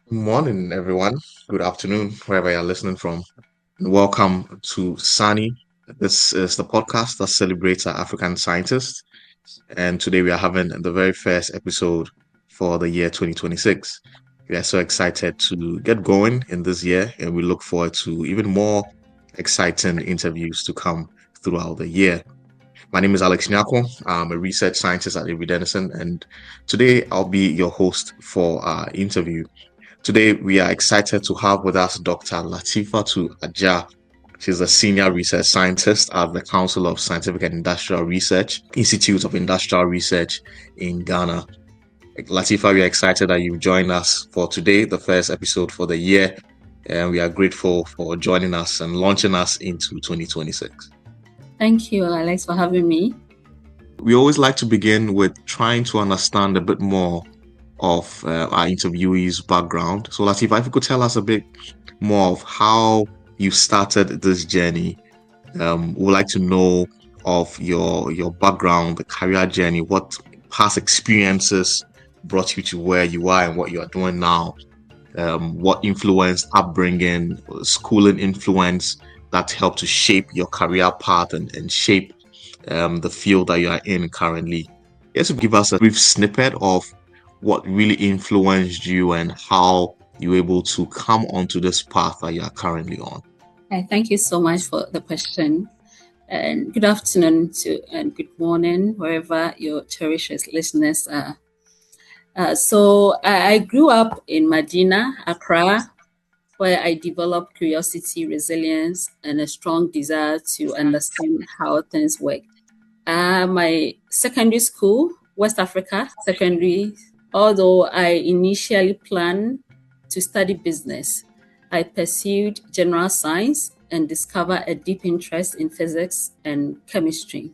Good morning, everyone. Good afternoon, wherever you're listening from. And welcome to Sani. This is the podcast that celebrates our African scientists. And today we are having the very first episode for the year 2026. We are so excited to get going in this year, and we look forward to even more exciting interviews to come throughout the year. My name is Alex Nyako. I'm a research scientist at Avery Dennison, and today I'll be your host for our interview. Today, we are excited to have with us Dr. Latifatu Ajah. She's a senior research scientist at the Council of Scientific and Industrial Research, Institute of Industrial Research in Ghana. Latifa, we are excited that you've joined us for today, the first episode for the year, and we are grateful for joining us and launching us into 2026. Thank you, Alex, for having me. We always like to begin with trying to understand a bit more of our interviewee's background. So, Latifa, if you could tell us a bit more of how you started this journey, we'd like to know of your background, the career journey, what past experiences brought you to where you are and what you are doing now. What influence, upbringing, schooling influence that helped to shape your career path and shape the field that you are in currently. Just to give us a brief snippet of what really influenced you and how you were able to come onto this path that you are currently on. Thank you so much for the question. And good afternoon and good morning, wherever your cherished listeners are. I grew up in Medina, Accra, where I developed curiosity, resilience, and a strong desire to understand how things work. My secondary school, West Africa Secondary, although I initially planned to study business, I pursued general science and discovered a deep interest in physics and chemistry.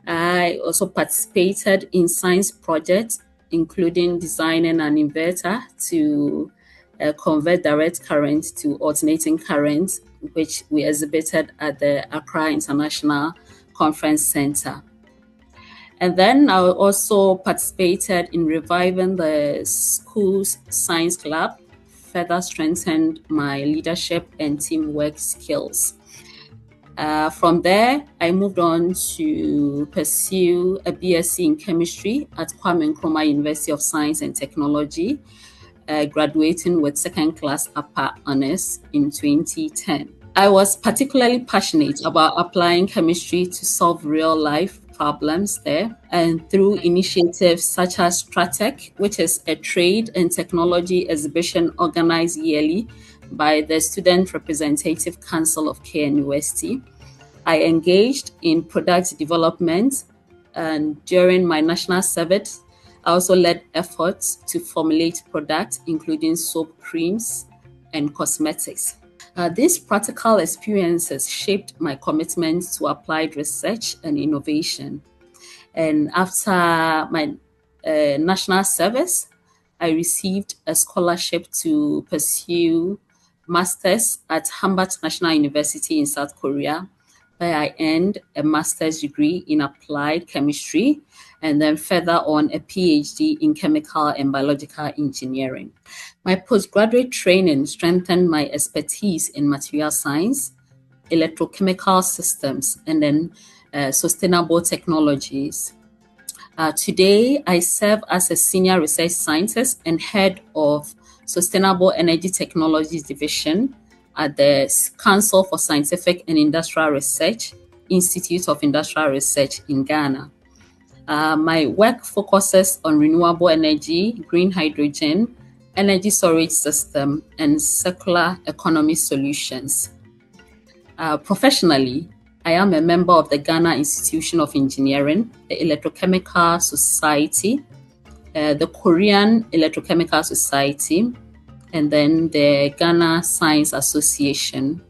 I also participated in science projects, including designing an inverter to convert direct current to alternating current, which we exhibited at the Accra International Conference Center. And then I also participated in reviving the school's science club, further strengthened my leadership and teamwork skills. From there, I moved on to pursue a BSc in chemistry at Kwame Nkrumah University of Science and Technology, graduating with second-class upper honors in 2010. I was particularly passionate about applying chemistry to solve real-life problems there, and through initiatives such as Stratec, which is a trade and technology exhibition organized yearly by the Student Representative Council of KNUST. I engaged in product development, and during my national service, I also led efforts to formulate products, including soap, creams, and cosmetics. These practical experiences shaped my commitment to applied research and innovation. And after my national service, I received a scholarship to pursue master's at Hamburg National University in South Korea, where I earned a master's degree in applied chemistry and then further on a PhD in chemical and biological engineering. My postgraduate training strengthened my expertise in material science, electrochemical systems, and then sustainable technologies. Today, I serve as a senior research scientist and head of Sustainable Energy Technologies Division at the Council for Scientific and Industrial Research, Institute of Industrial Research in Ghana. My work focuses on renewable energy, green hydrogen, energy storage system, and circular economy solutions. Professionally, I am a member of the Ghana Institution of Engineering, the Electrochemical Society, the Korean Electrochemical Society, and then the Ghana Science Association.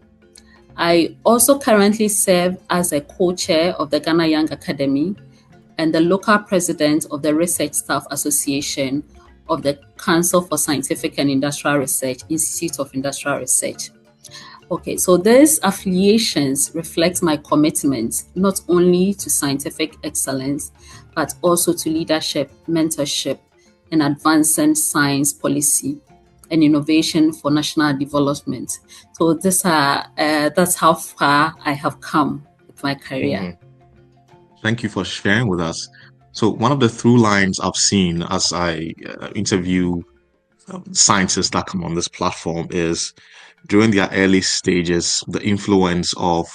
I also currently serve as a co-chair of the Ghana Young Academy and the local president of the Research Staff Association of the Council for Scientific and Industrial Research, Institute of Industrial Research. Okay, so these affiliations reflect my commitment not only to scientific excellence, but also to leadership, mentorship, and advancing science policy. and innovation for national development. So that's how far I have come with my career. Mhm. Thank you for sharing with us. So, one of the through lines I've seen as I interview scientists that come on this platform is during their early stages, the influence of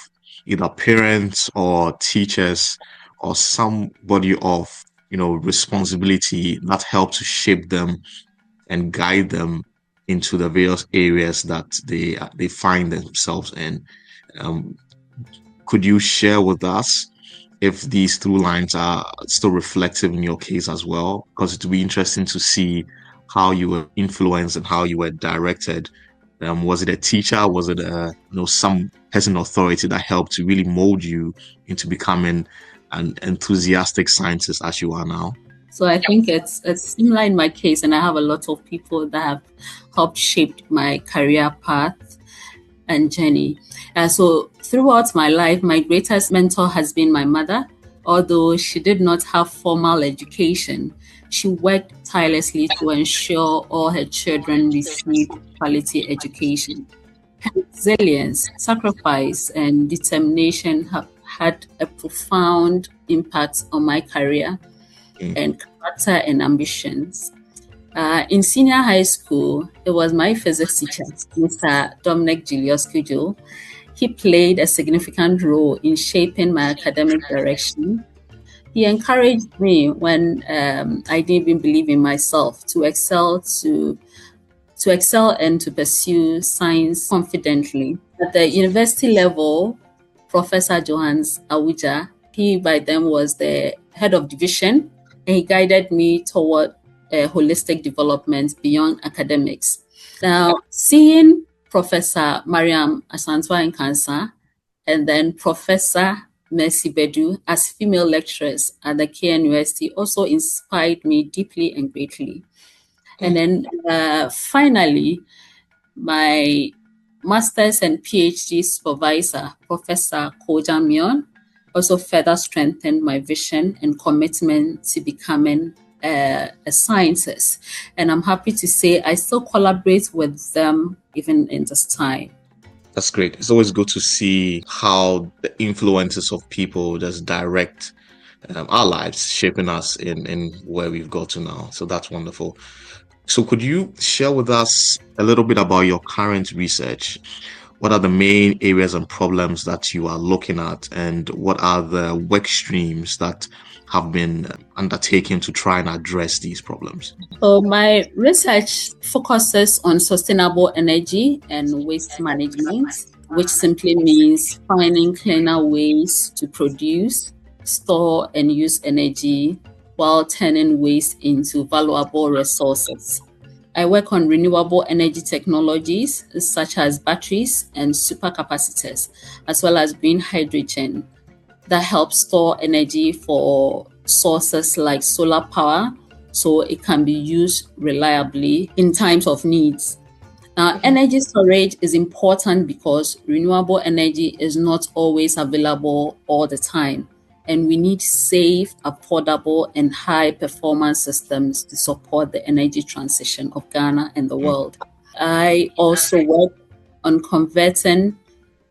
either parents or teachers or somebody of responsibility that help to shape them and guide them into the various areas that they find themselves in. Um, could you share with us if these through lines are still reflective in your case as well? Because it would be interesting to see how you were influenced and how you were directed. Was it a teacher? Was it some person authority that helped to really mold you into becoming an enthusiastic scientist as you are now? So I think it's similar in my case, and I have a lot of people that have helped shape my career path and journey. So throughout my life, my greatest mentor has been my mother. Although she did not have formal education, she worked tirelessly to ensure all her children received quality education. Her resilience, sacrifice, and determination have had a profound impact on my career Mm, and character and ambitions. In senior high school, it was my physics teacher, Mr. Dominic Julius Kujo. He played a significant role in shaping my academic direction. He encouraged me when I didn't even believe in myself to excel and to pursue science confidently. At the university level, Professor Johannes Awuja, he by then was the head of division, and he guided me toward holistic development beyond academics. Now, seeing Professor Mariam Asantwa in cancer and then Professor Mercy Bedu as female lecturers at the KNUST also inspired me deeply and greatly. And mm. then finally, my master's and PhD supervisor, Professor Koja Mion, also further strengthened my vision and commitment to becoming a scientist. And I'm happy to say I still collaborate with them even in this time. That's great. It's always good to see how the influences of people just direct our lives, shaping us in where we've got to now. So that's wonderful. So could you share with us a little bit about your current research? What are the main areas and problems that you are looking at, and what are the work streams that have been undertaken to try and address these problems? So my research focuses on sustainable energy and waste management, which simply means finding cleaner ways to produce, store, and use energy while turning waste into valuable resources. I work on renewable energy technologies such as batteries and supercapacitors, as well as green hydrogen that help store energy for sources like solar power so it can be used reliably in times of needs. Now, energy storage is important because renewable energy is not always available all the time, and we need safe, affordable, and high performance systems to support the energy transition of Ghana and the Mm, world. I also work on converting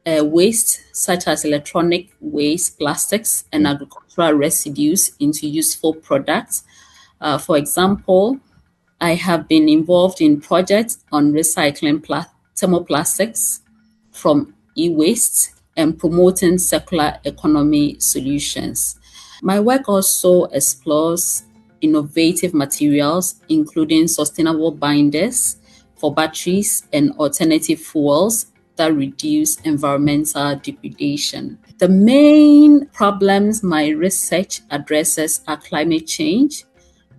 waste such as electronic waste, plastics, and mm, agricultural residues into useful products. For example, I have been involved in projects on recycling thermoplastics from e-waste and promoting circular economy solutions. My work also explores innovative materials, including sustainable binders for batteries and alternative fuels that reduce environmental degradation. The main problems my research addresses are climate change,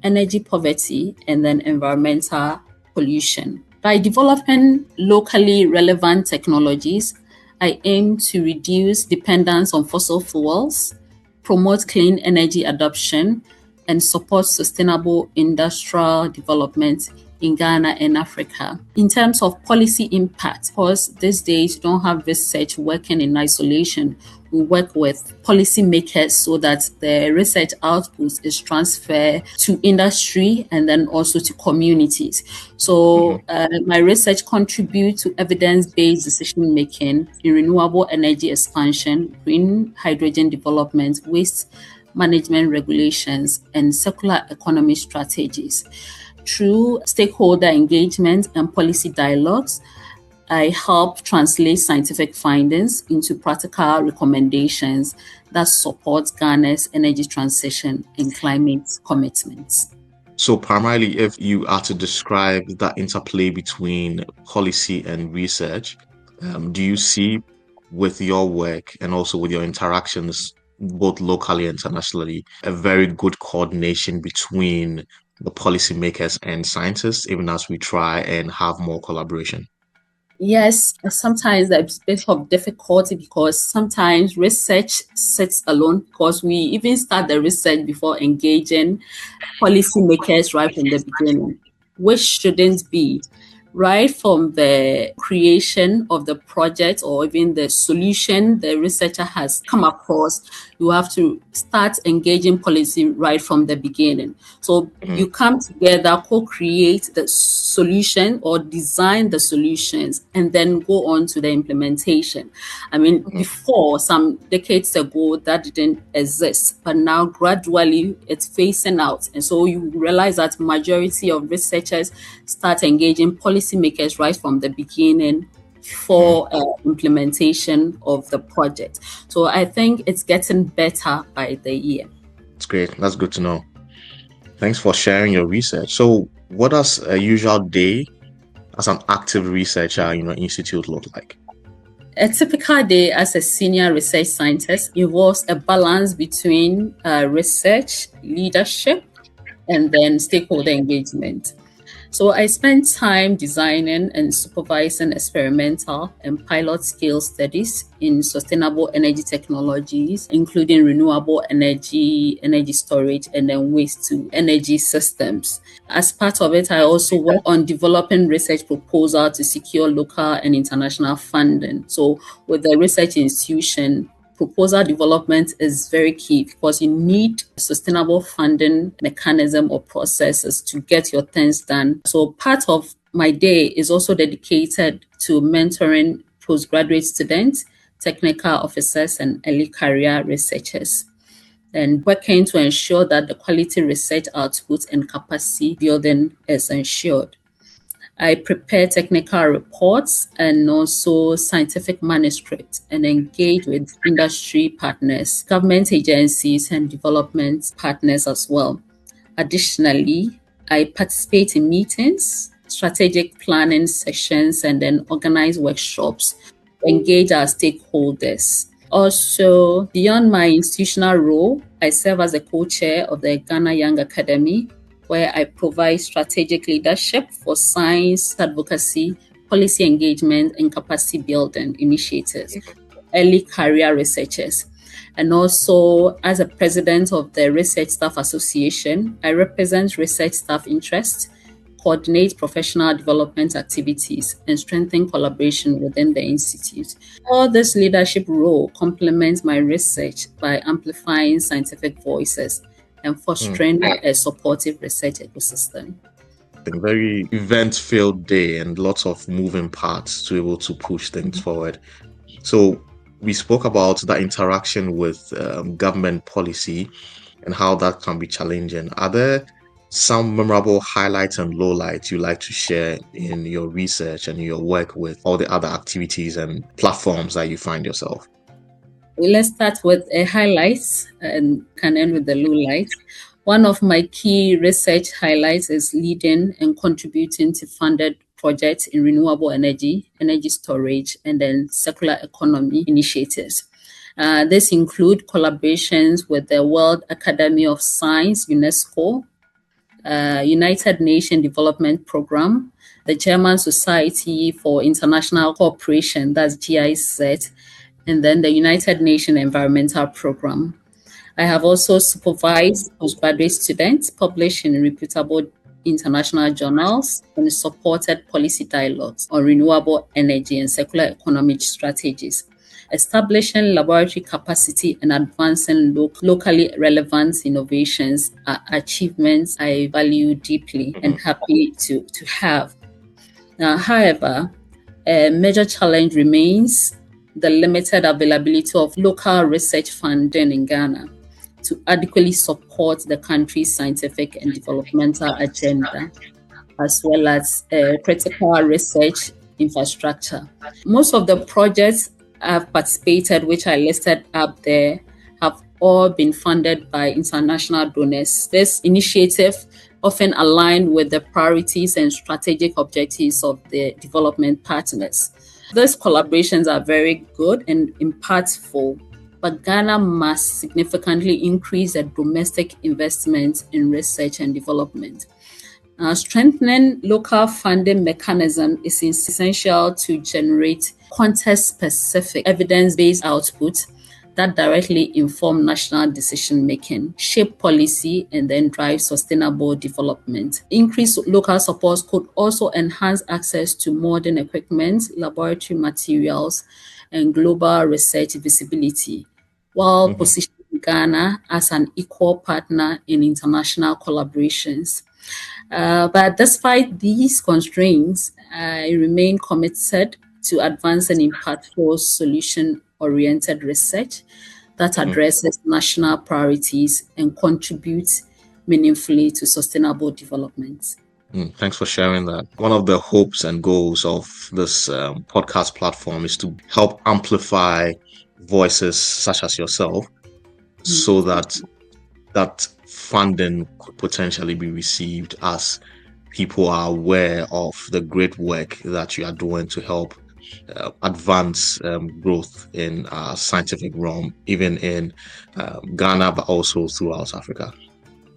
energy poverty, and then environmental pollution. By developing locally relevant technologies, I aim to reduce dependence on fossil fuels, promote clean energy adoption, and support sustainable industrial development in Ghana and Africa. In terms of policy impact, because these days you don't have research working in isolation. we work with policymakers so that the research output is transferred to industry and then also to communities. So my research contributes to evidence-based decision-making in renewable energy expansion, green hydrogen development, waste management regulations, and circular economy strategies. Through stakeholder engagement and policy dialogues, I help translate scientific findings into practical recommendations that support Ghana's energy transition and climate commitments. So primarily, if you are to describe that interplay between policy and research, do you see with your work and also with your interactions, both locally and internationally, a very good coordination between the policymakers and scientists, even as we try and have more collaboration? Yes, sometimes there's a bit of difficulty because sometimes research sits alone because we even start the research before engaging policymakers right from the beginning, which shouldn't be. Right from the creation of the project or even the solution the researcher has come across, you have to start engaging policy right from the beginning. So you come together, co-create the solution or design the solutions, and then go on to the implementation. I mean, before some decades ago, that didn't exist, but now gradually it's phasing out. And so you realize that majority of researchers start engaging policymakers right from the beginning for implementation of the project. So I think it's getting better by the year. That's great. That's good to know. Thanks for sharing your research. So what does a usual day as an active researcher in your institute look like? A typical day as a senior research scientist involves a balance between research, leadership, and then stakeholder engagement. So I spend time designing and supervising experimental and pilot scale studies in sustainable energy technologies, including renewable energy, energy storage, and then waste to energy systems. As part of it, I also work on developing research proposals to secure local and international funding. So with the research institution, proposal development is very key because you need sustainable funding mechanism or processes to get your things done. So part of my day is also dedicated to mentoring postgraduate students, technical officers, and early career researchers, and working to ensure that the quality research output and capacity building is ensured. I prepare technical reports and also scientific manuscripts and engage with industry partners, government agencies, and development partners as well. Additionally, I participate in meetings, strategic planning sessions, and then organize workshops, engage our stakeholders. Also, beyond my institutional role, I serve as a co-chair of the Ghana Young Academy, where I provide strategic leadership for science advocacy, policy engagement, and capacity building initiatives, early career researchers. And also, as a president of the Research Staff Association, I represent research staff interests, coordinate professional development activities, and strengthen collaboration within the institute. All this leadership role complements my research by amplifying scientific voices and fostering a supportive research ecosystem. A very event-filled day and lots of moving parts to be able to push things forward. So we spoke about the interaction with government policy and how that can be challenging. Are there some memorable highlights and lowlights you like to share in your research and your work with all the other activities and platforms that you find yourself? Let's start with a highlights and can end with the lowlights. One of my key research highlights is leading and contributing to funded projects in renewable energy, energy storage, and then circular economy initiatives. This include collaborations with the World Academy of Science, UNESCO, United Nations Development Program, the German Society for International Cooperation, that's GIZ, and then the United Nations Environmental Program. I have also supervised postgraduate students published in reputable international journals and supported policy dialogues on renewable energy and circular economic strategies. Establishing laboratory capacity and advancing locally relevant innovations are achievements I value deeply and happy to have. Now, however, a major challenge remains the limited availability of local research funding in Ghana to adequately support the country's scientific and developmental agenda, as well as critical research infrastructure. Most of the projects I've participated, which I listed up there, have all been funded by international donors. This initiative often aligned with the priorities and strategic objectives of the development partners. These collaborations are very good and impactful, but Ghana must significantly increase their domestic investment in research and development. Strengthening local funding mechanism is essential to generate context-specific, evidence-based output that directly inform national decision-making, shape policy, and then drive sustainable development. Increased local support could also enhance access to modern equipment, laboratory materials, and global research visibility, while positioning Ghana as an equal partner in international collaborations. But despite these constraints, I remain committed to advancing impactful solution-oriented research that addresses national priorities and contributes meaningfully to sustainable development. Thanks for sharing that. One of the hopes and goals of this podcast platform is to help amplify voices such as yourself so that funding could potentially be received as people are aware of the great work that you are doing to help advance growth in scientific realm, even in Ghana, but also throughout Africa.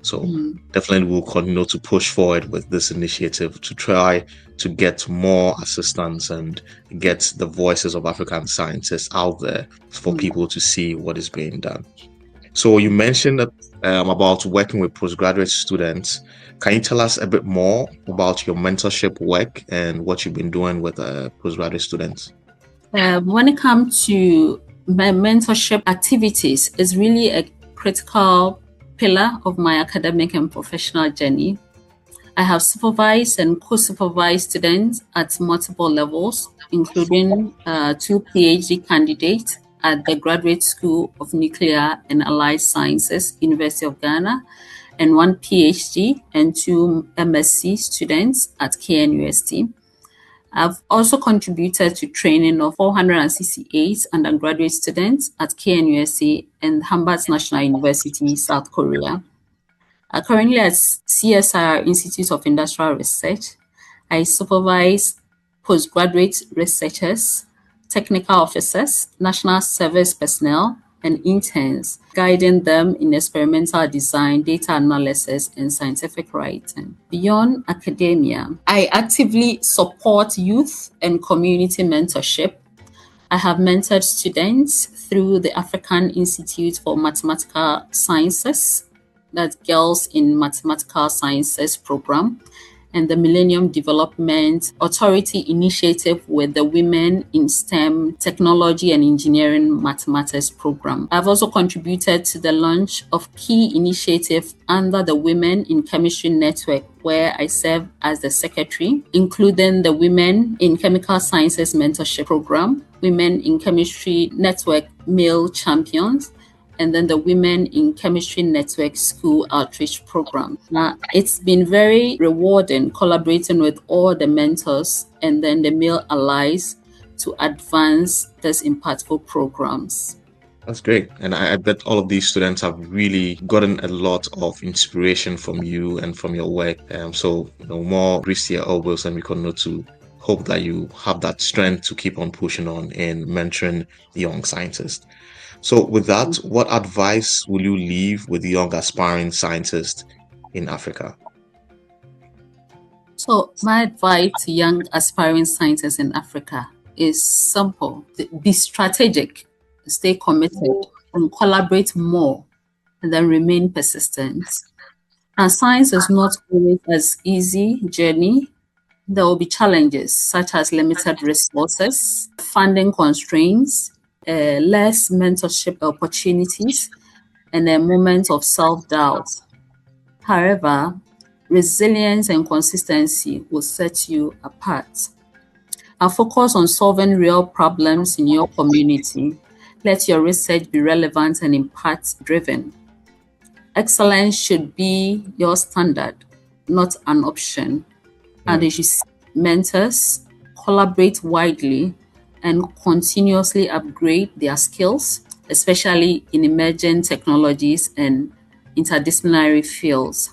So definitely we'll continue to push forward with this initiative to try to get more assistance and get the voices of African scientists out there for people to see what is being done. So you mentioned that about working with postgraduate students. Can you tell us a bit more about your mentorship work and what you've been doing with postgraduate students? When it comes to my mentorship activities, it's really a critical pillar of my academic and professional journey. I have supervised and co-supervised students at multiple levels, including 2 PhD candidates at the Graduate School of Nuclear and Allied Sciences, University of Ghana, and 1 PhD and 2 MSc students at KNUST. I've also contributed to training of 468 undergraduate students at KNUST and Hamburg National University, South Korea. Currently at CSIR Institute of Industrial Research, I supervise postgraduate researchers, technical officers, national service personnel, and interns, guiding them in experimental design, data analysis, and scientific writing. Beyond academia, I actively support youth and community mentorship. I have mentored students through the African Institute for Mathematical Sciences, that's Girls in Mathematical Sciences program, and the Millennium Development Authority initiative with the Women in STEM Technology and Engineering Mathematics program. I've also contributed to the launch of key initiatives under the Women in Chemistry Network, where I serve as the secretary, including the Women in Chemical Sciences Mentorship Program, Women in Chemistry Network Male Champions, and then the Women in Chemistry Network School Outreach Program. Now, it's been very rewarding collaborating with all the mentors and then the male allies to advance these impactful programs. That's great. And I bet all of these students have really gotten a lot of inspiration from you and from your work. So, more grease to your elbows, and we continue to hope that you have that strength to keep on pushing on in mentoring young scientists. So with that, what advice will you leave with young aspiring scientists in Africa? So my advice to young aspiring scientists in Africa is simple. Be strategic, stay committed, and collaborate more, and then remain persistent. And science is not always an easy journey. There will be challenges such as limited resources, funding constraints, less mentorship opportunities, and a moment of self-doubt. However, resilience and consistency will set you apart. And focus on solving real problems in your community. Let your research be relevant and impact driven. Excellence should be your standard, not an option. And you should seek mentors, collaborate widely, and continuously upgrade their skills, especially in emerging technologies and interdisciplinary fields.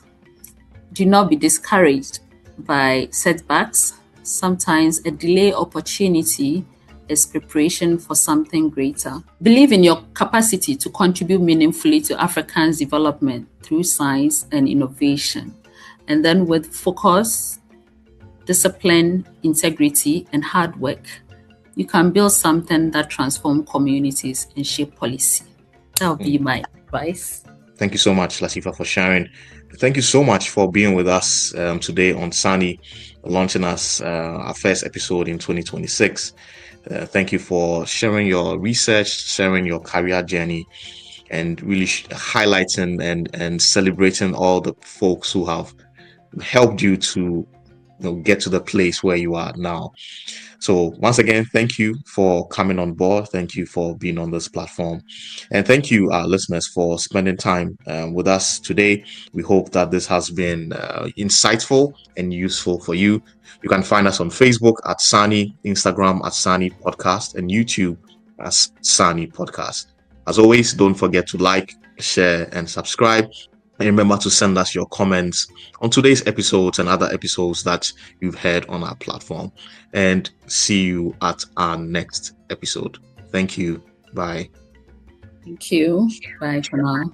Do not be discouraged by setbacks. Sometimes a delay opportunity is preparation for something greater. Believe in your capacity to contribute meaningfully to Africans' development through science and innovation. And then with focus, discipline, integrity, and hard work, you can build something that transforms communities and shape policy. That would be my advice. Thank you so much, Latifa, for sharing. Thank you so much for being with us today on Sani, launching us our first episode in 2026. Thank you for sharing your research, sharing your career journey, and really highlighting and celebrating all the folks who have helped you to get to the place where you are now. So once again, thank you for coming on board. Thank you for being on this platform. And thank you, our listeners, for spending time with us today. We hope that this has been insightful and useful for you. You can find us on Facebook at Sani, Instagram at Sani Podcast, and YouTube as Sani Podcast. As always, don't forget to like, share, and subscribe. And remember to send us your comments on today's episodes and other episodes that you've heard on our platform. And see you at our next episode. Thank you. Bye. Thank you. Bye for now.